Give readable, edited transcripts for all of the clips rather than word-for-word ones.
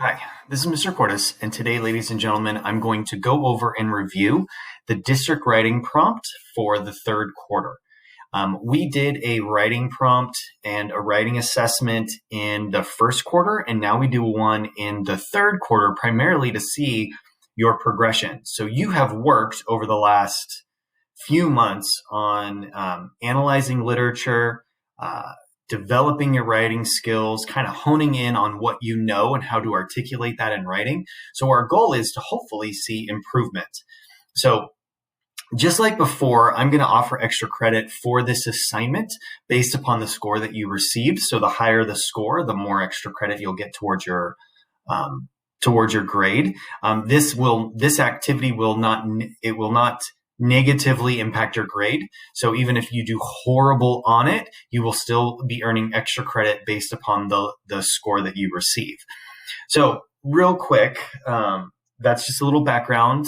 Hi, this is Mr. Cordes, and today, ladies and gentlemen, I'm going to go over and review the district writing prompt for the third quarter. We did a writing prompt and a writing assessment in the first quarter, and now we do one in the third quarter, primarily to see your progression. So you have worked over the last few months on analyzing literature, developing your writing skills, kind of honing in on what you know and how to articulate that in writing. So our goal is to hopefully see improvement. So just like before, I'm going to offer extra credit for this assignment based upon the score that you received. So the higher the score, the more extra credit you'll get towards your grade. This activity will not negatively impact your grade. So even if you do horrible on it, you will still be earning extra credit based upon the score that you receive. So real quick, that's just a little background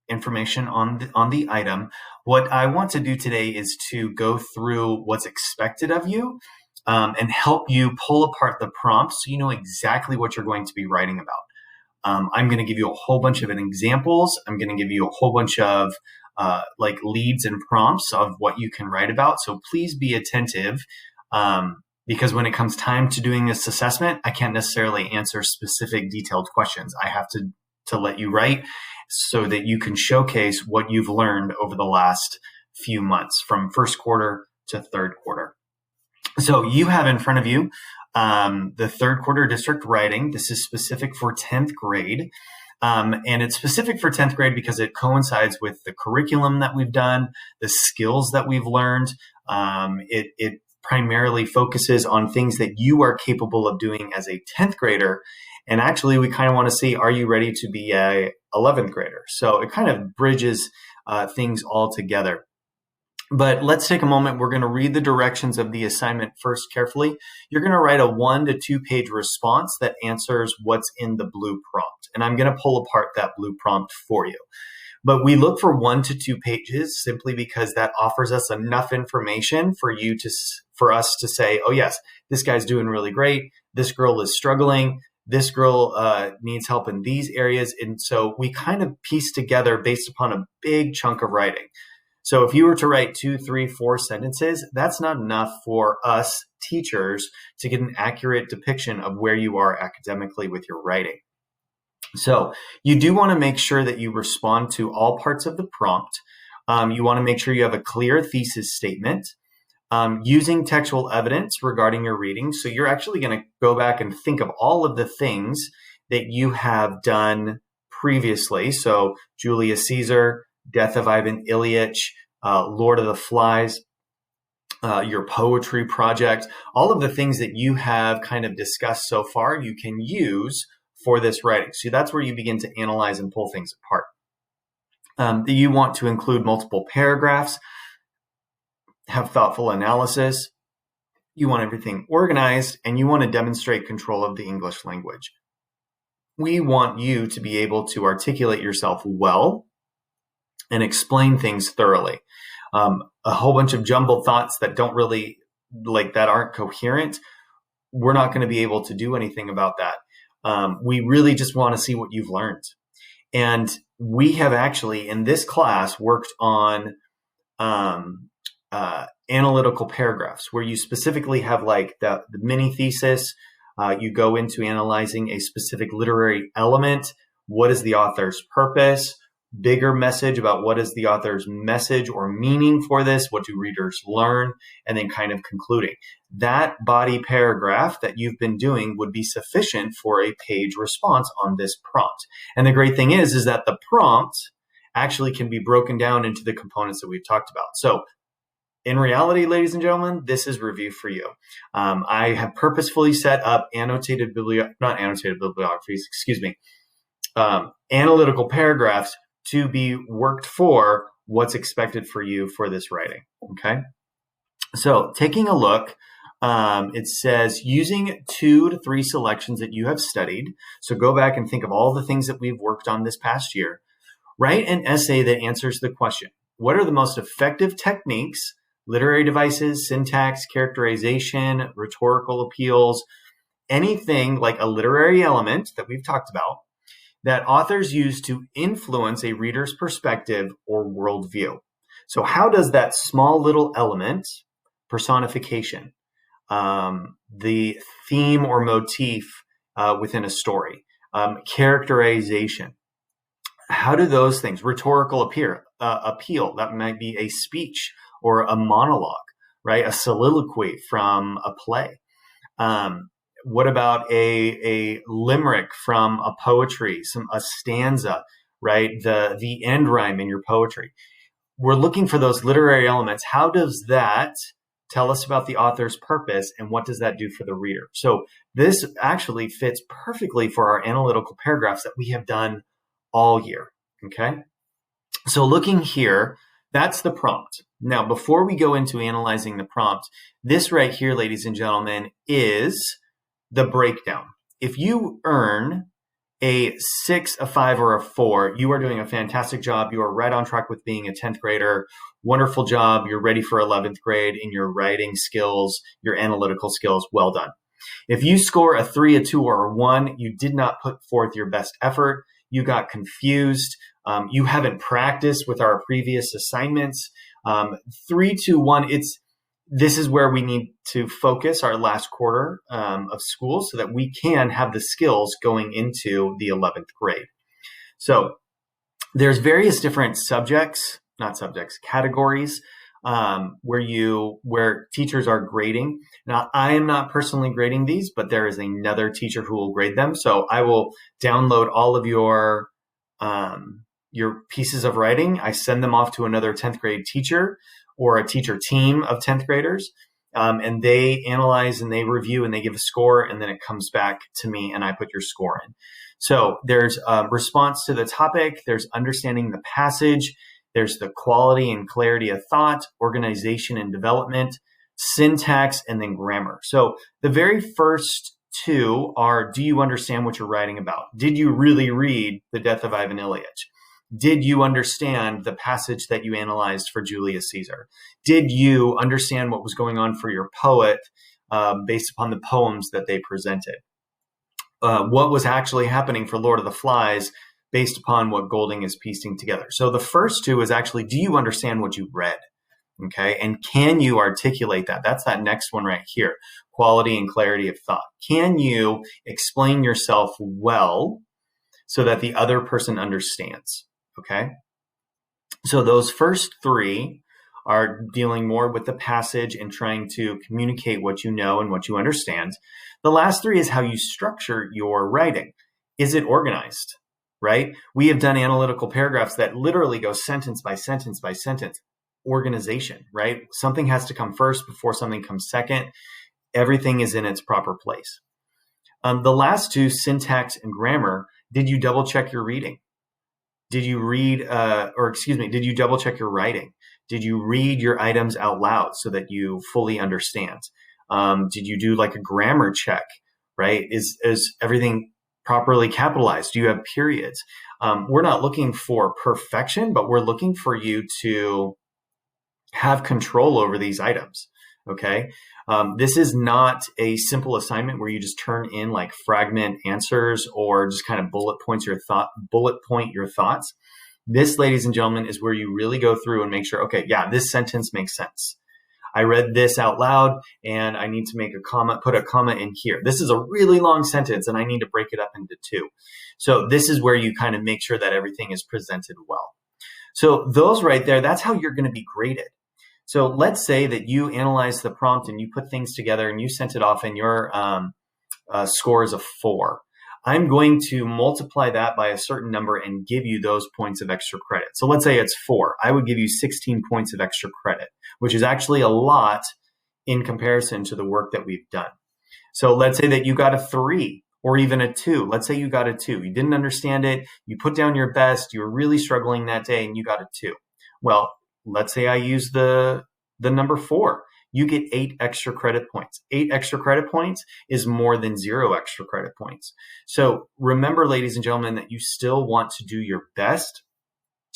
information on the item. What I want to do today is to go through what's expected of you and help you pull apart the prompt so you know exactly what you're going to be writing about. I'm going to give you a whole bunch of examples. I'm going to give you a whole bunch of leads and prompts of what you can write about. So please be attentive because when it comes time to doing this assessment, I can't necessarily answer specific detailed questions. I have to let you write so that you can showcase what you've learned over the last few months from first quarter to third quarter. So you have in front of you the third quarter district writing. This is specific for 10th grade. And it's specific for 10th grade because it coincides with the curriculum that we've done, the skills that we've learned. It primarily focuses on things that you are capable of doing as a 10th grader. And actually, we kind of want to see, are you ready to be a 11th grader? So it kind of bridges things all together. But let's take a moment. We're going to read the directions of the assignment first carefully. You're going to write a 1 to 2 page response that answers what's in the blue prompt. And I'm going to pull apart that blue prompt for you. But we look for 1 to 2 pages simply because that offers us enough information for us to say, oh yes, this guy's doing really great. This girl is struggling. This girl needs help in these areas. And so we kind of piece together based upon a big chunk of writing. So if you were to write 2, 3, 4 sentences, that's not enough for us teachers to get an accurate depiction of where you are academically with your writing. So you do want to make sure that you respond to all parts of the prompt. You want to make sure you have a clear thesis statement using textual evidence regarding your reading. So you're actually going to go back and think of all of the things that you have done previously. So Julius Caesar, Death of Ivan Ilyich, Lord of the Flies, your poetry project, all of the things that you have kind of discussed so far, you can use for this writing. So that's where you begin to analyze and pull things apart. You want to include multiple paragraphs, have thoughtful analysis. You want everything organized, and you want to demonstrate control of the English language. We want you to be able to articulate yourself well and explain things thoroughly. A whole bunch of jumbled thoughts that that aren't coherent, we're not going to be able to do anything about that. We really just want to see what you've learned. And we have actually, in this class, worked on analytical paragraphs where you specifically have the mini thesis. You go into analyzing a specific literary element. What is the author's purpose? Bigger message about what is the author's message or meaning for this? What do readers learn? And then kind of concluding. That body paragraph that you've been doing would be sufficient for a page response on this prompt. And the great thing is that the prompt actually can be broken down into the components that we've talked about. So in reality, ladies and gentlemen, this is review for you. I have purposefully set up analytical paragraphs to be worked for what's expected for you for this writing, okay? So taking a look, it says using 2 to 3 selections that you have studied. So go back and think of all the things that we've worked on this past year. Write an essay that answers the question, what are the most effective techniques, literary devices, syntax, characterization, rhetorical appeals, anything like a literary element that we've talked about that authors use to influence a reader's perspective or worldview. So how does that small little element, personification, the theme or motif within a story, characterization, how do those things, rhetorical appeal, that might be a speech or a monologue, right? A soliloquy from a play. What about a limerick from a poetry, a stanza, right? The end rhyme in your poetry. We're looking for those literary elements. How does that tell us about the author's purpose, and what does that do for the reader? So this actually fits perfectly for our analytical paragraphs that we have done all year, okay? So looking here, that's the prompt. Now, before we go into analyzing the prompt, this right here, ladies and gentlemen, is the breakdown. If you earn a 6, a 5, or a 4, you are doing a fantastic job. You are right on track with being a 10th grader. Wonderful job. You're ready for 11th grade in your writing skills, your analytical skills. Well done. If you score a 3, a 2, or a 1, you did not put forth your best effort. You got confused. You haven't practiced with our previous assignments. 3, 2, 1, this is where we need to focus our last quarter of school so that we can have the skills going into the 11th grade. So there's various different categories where teachers are grading. Now, I am not personally grading these, but there is another teacher who will grade them. So I will download all of your pieces of writing. I send them off to another 10th grade teacher or a teacher team of 10th graders. And they analyze and they review and they give a score, and then it comes back to me and I put your score in. So there's a response to the topic, there's understanding the passage, there's the quality and clarity of thought, organization and development, syntax, and then grammar. So the very first two are, do you understand what you're writing about? Did you really read The Death of Ivan Ilyich? Did you understand the passage that you analyzed for Julius Caesar? Did you understand what was going on for your poet based upon the poems that they presented? What was actually happening for Lord of the Flies based upon what Golding is piecing together? So the first two is actually, do you understand what you read? Okay, and can you articulate that? That's that next one right here, quality and clarity of thought. Can you explain yourself well so that the other person understands? Okay, so those first three are dealing more with the passage and trying to communicate what you know and what you understand. The last three is how you structure your writing. Is it organized, right? We have done analytical paragraphs that literally go sentence by sentence by sentence. Organization, right? Something has to come first before something comes second. Everything is in its proper place. The last two, syntax and grammar, did you double check your reading? Did you did you double check your writing? Did you read your items out loud so that you fully understand? Did you do like a grammar check, right? Is everything properly capitalized? Do you have periods? We're not looking for perfection, but we're looking for you to have control over these items. Okay. This is not a simple assignment where you just turn in like fragment answers or just kind of bullet point your thoughts. This, ladies and gentlemen, is where you really go through and make sure, okay, yeah, this sentence makes sense. I read this out loud and I need to make a comma, put a comma in here. This is a really long sentence and I need to break it up into two. So this is where you kind of make sure that everything is presented well. So those right there, that's how you're going to be graded. So let's say that you analyze the prompt and you put things together and you sent it off and your score is a 4. I'm going to multiply that by a certain number and give you those points of extra credit. So let's say it's 4. I would give you 16 points of extra credit, which is actually a lot in comparison to the work that we've done. So let's say that you got a 3 or even a 2. Let's say you got a 2. You didn't understand it. You put down your best. You were really struggling that day and you got a 2. Well, let's say I use the number 4. You get 8 extra credit points. 8 extra credit points is more than 0 extra credit points. So remember, ladies and gentlemen, that you still want to do your best.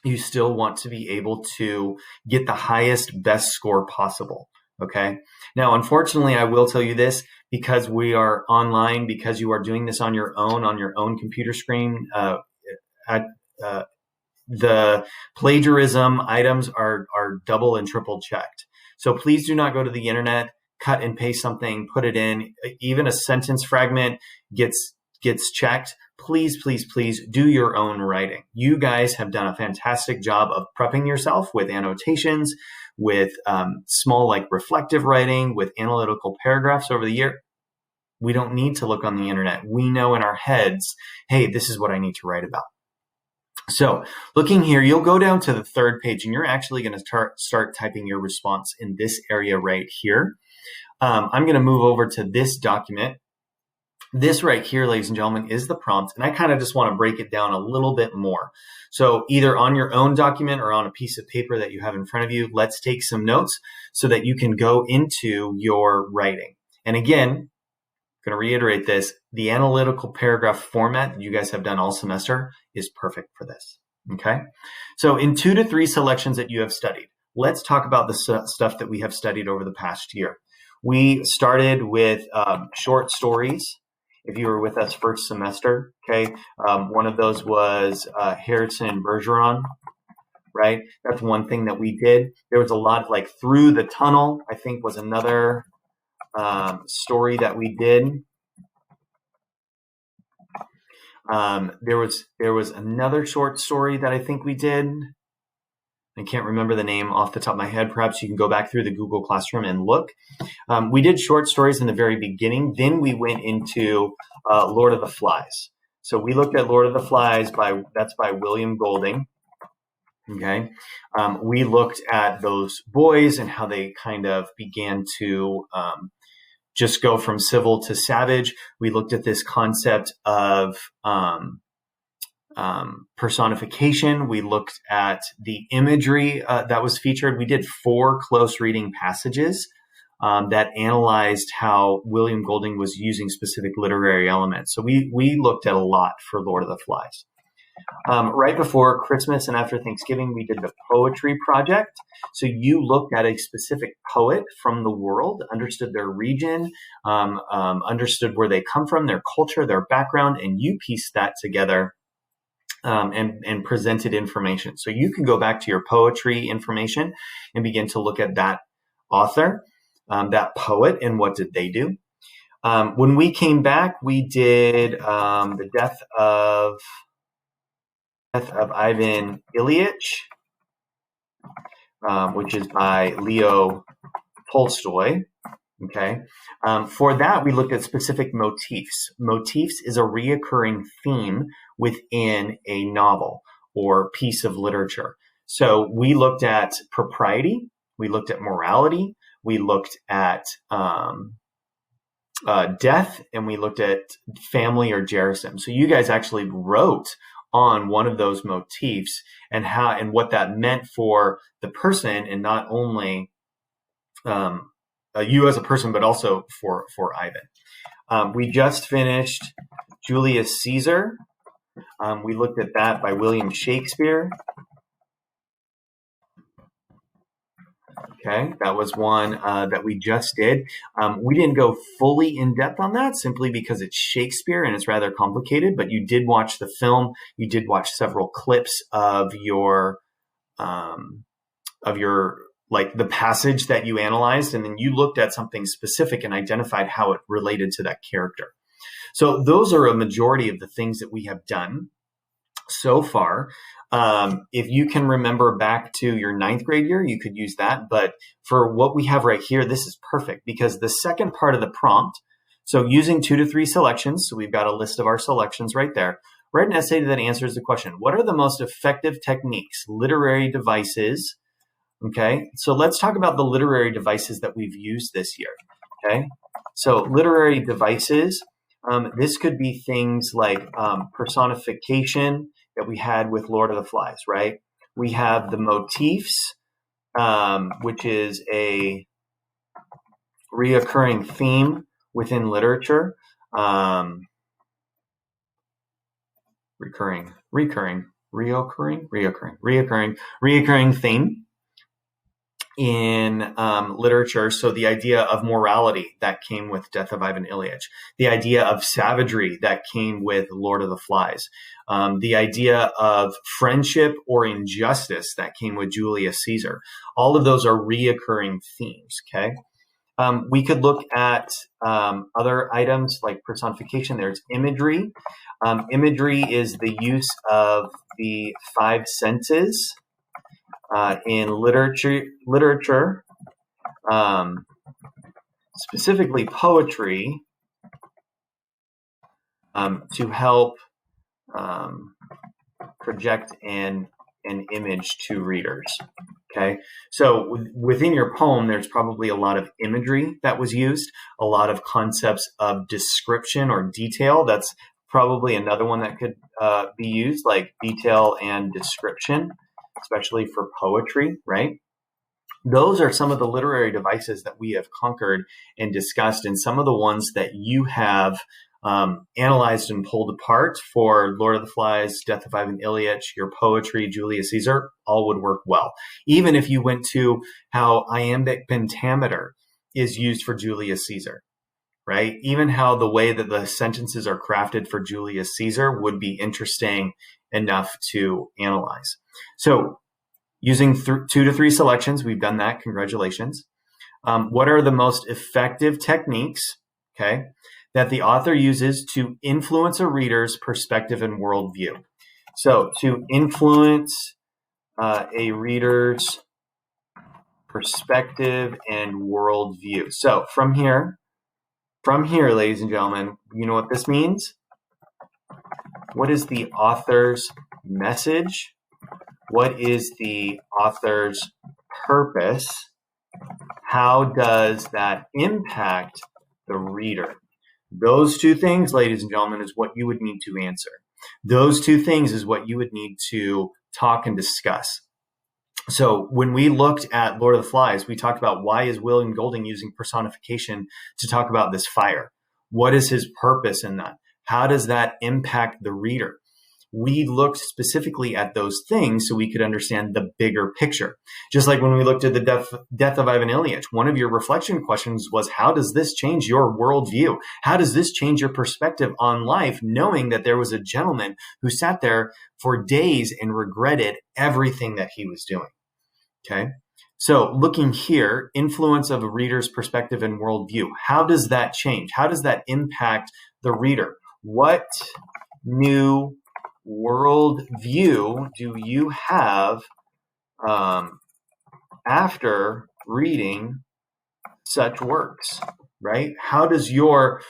You still want to be able to get the highest, best score possible. Okay. Now, unfortunately, I will tell you this, because we are online, because you are doing this on your own computer screen, at, uh, the plagiarism items are double and triple checked. So please do not go to the internet, cut and paste something, put it in. Even a sentence fragment gets checked. Please, please, please do your own writing. You guys have done a fantastic job of prepping yourself with annotations, with small like reflective writing, with analytical paragraphs over the year. We don't need to look on the internet. We know in our heads, hey, this is what I need to write about. So looking here, you'll go down to the third page and you're actually going to start typing your response in this area right here. I'm going to move over to this document. This right here, ladies and gentlemen, is the prompt. And I kind of just want to break it down a little bit more. So either on your own document or on a piece of paper that you have in front of you, let's take some notes so that you can go into your writing. And again, I'm going to reiterate this, the analytical paragraph format that you guys have done all semester is perfect for this. Okay. So in 2 to 3 selections that you have studied, let's talk about the stuff that we have studied over the past year. We started with short stories. If you were with us first semester, okay, one of those was Harrison Bergeron, right? That's one thing that we did. There was a lot like Through the Tunnel, I think was another story that we did. There was another short story that I think we did. I can't remember the name off the top of my head. Perhaps you can go back through the Google Classroom and look. We did short stories in the very beginning. Then we went into Lord of the Flies. So we looked at Lord of the Flies that's by William Golding. Okay. We looked at those boys and how they kind of began to just go from civil to savage. We looked at this concept of personification. We looked at the imagery that was featured. We did 4 close reading passages that analyzed how William Golding was using specific literary elements. So we looked at a lot for Lord of the Flies. Right before Christmas and after Thanksgiving, we did the poetry project. So you looked at a specific poet from the world, understood their region, understood where they come from, their culture, their background, and you pieced that together and presented information. So you can go back to your poetry information and begin to look at that author, that poet, and what did they do. When we came back, we did the death of Ivan Ilyich, which is by Leo Tolstoy. Okay. For that, we looked at specific motifs. Motifs is a reoccurring theme within a novel or piece of literature. So we looked at propriety, we looked at morality, we looked at death, and we looked at family or gerasm. So you guys actually wrote on one of those motifs and how and what that meant for the person, and not only you as a person, but also for Ivan. We just finished Julius Caesar. We looked at that by William Shakespeare. Okay, that was one that we just did. We didn't go fully in depth on that simply because it's Shakespeare and it's rather complicated, but you did watch the film. You did watch several clips of your like the passage that you analyzed, and then you looked at something specific and identified how it related to that character. So those are a majority of the things that we have done so far. If you can remember back to your 9th grade year, you could use that. But for what we have right here, this is perfect because the second part of the prompt, so using 2 to 3 selections, so we've got a list of our selections right there. Write an essay that answers the question, what are the most effective techniques, literary devices? Okay, so let's talk about the literary devices that we've used this year. Okay, so literary devices, this could be things like personification that we had with Lord of the Flies, right? We have the motifs, which is a reoccurring theme within literature. Reoccurring theme. in literature. So the idea of morality that came with Death of Ivan Ilyich, the idea of savagery that came with Lord of the Flies, the idea of friendship or injustice that came with Julius Caesar. All of those are reoccurring themes. Okay. We could look at other items like personification. There's imagery. Imagery is the use of the five senses in literature, specifically poetry, to help project an image to readers. Okay, so within your poem, there's probably a lot of imagery that was used, a lot of concepts of description or detail. That's probably another one that could be used, like detail and description, especially for poetry, right? Those are some of the literary devices that we have conquered and discussed, and some of the ones that you have analyzed and pulled apart for Lord of the Flies, Death of Ivan Ilyich, your poetry, Julius Caesar, all would work well. Even if you went to how iambic pentameter is used for Julius Caesar, right? Even how the way that the sentences are crafted for Julius Caesar would be interesting enough to analyze. So using 2 to 3 selections, we've done that. Congratulations. What are the most effective techniques, okay, that the author uses to influence a reader's perspective and worldview? So to influence a reader's perspective and worldview. So from here, ladies and gentlemen, you know what this means? What is the author's message? What is the author's purpose? How does that impact the reader? Those 2 things, ladies and gentlemen, is what you would need to answer. Those 2 things is what you would need to talk and discuss. So when we looked at Lord of the Flies, we talked about why is William Golding using personification to talk about this fire? What is his purpose in that? How does that impact the reader? We looked specifically at those things so we could understand the bigger picture. Just like when we looked at the death of Ivan Ilyich, one of your reflection questions was, how does this change your worldview? How does this change your perspective on life, knowing that there was a gentleman who sat there for days and regretted everything that he was doing? Okay. So looking here, influence of a reader's perspective and worldview. How does that change? How does that impact the reader? What new worldview do you have after reading such works, right? How does your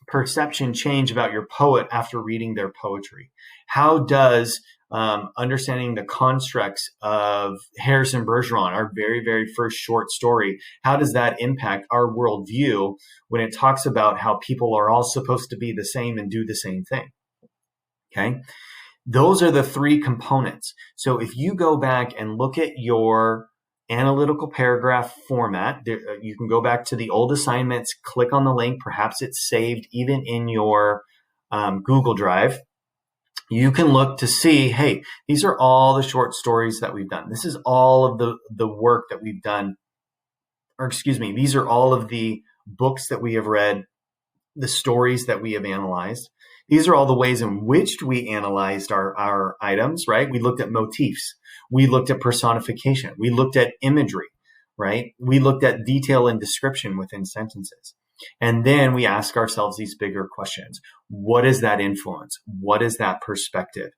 perception change about your poet after reading their poetry? How does understanding the constructs of Harrison Bergeron, our very, very first short story, how does that impact our worldview when it talks about how people are all supposed to be the same and do the same thing? Okay, those are the 3 components. So if you go back and look at your analytical paragraph format, you can go back to the old assignments, click on the link, perhaps it's saved even in your Google Drive. You can look to see, hey, these are all the short stories that we've done. This is all of the work that we've done, or excuse me, these are all of the books that we have read, the stories that we have analyzed. These are all the ways in which we analyzed our items, right? We looked at motifs. We looked at personification. We looked at imagery, right? We looked at detail and description within sentences. And then we ask ourselves these bigger questions. What is that influence? What is that perspective?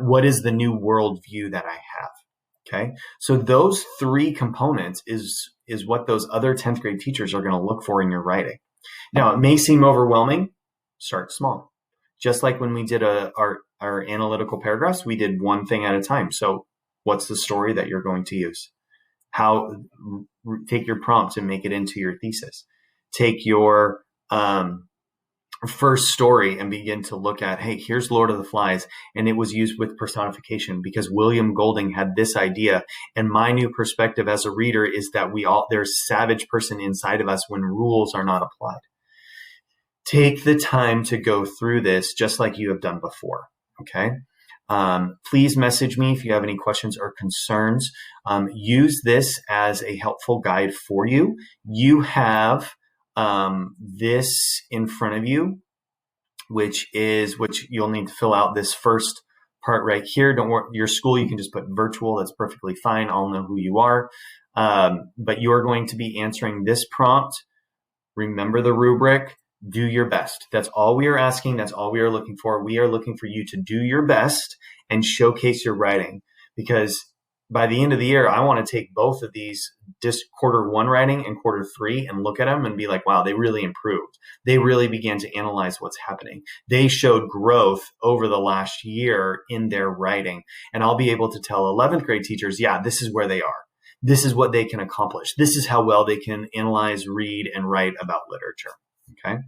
What is the new worldview that I have? Okay. So those 3 components is what those other 10th grade teachers are going to look for in your writing. Now, it may seem overwhelming. Start small. Just like when we did our analytical paragraphs, we did one thing at a time. So what's the story that you're going to use? Take your prompts and make it into your thesis. Take your first story and begin to look at, hey, here's Lord of the Flies, and it was used with personification because William Golding had this idea. And my new perspective as a reader is that there's a savage person inside of us when rules are not applied. Take the time to go through this just like you have done before, okay? Please message me if you have any questions or concerns. Use this as a helpful guide for you. You have this in front of you, which you'll need to fill out this first part right here. Don't worry, your school, you can just put virtual. That's perfectly fine. I'll know who you are. But you're going to be answering this prompt. Remember the rubric. Do your best. That's all we are asking. That's all we are looking for. We are looking for you to do your best and showcase your writing, because by the end of the year, I want to take both of these, quarter one writing and quarter three, and look at them and be like, wow, they really improved. They really began to analyze what's happening. They showed growth over the last year in their writing. And I'll be able to tell 11th grade teachers, yeah, this is where they are. This is what they can accomplish. This is how well they can analyze, read, and write about literature. Okay.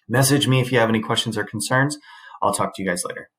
Message me if you have any questions or concerns. I'll talk to you guys later.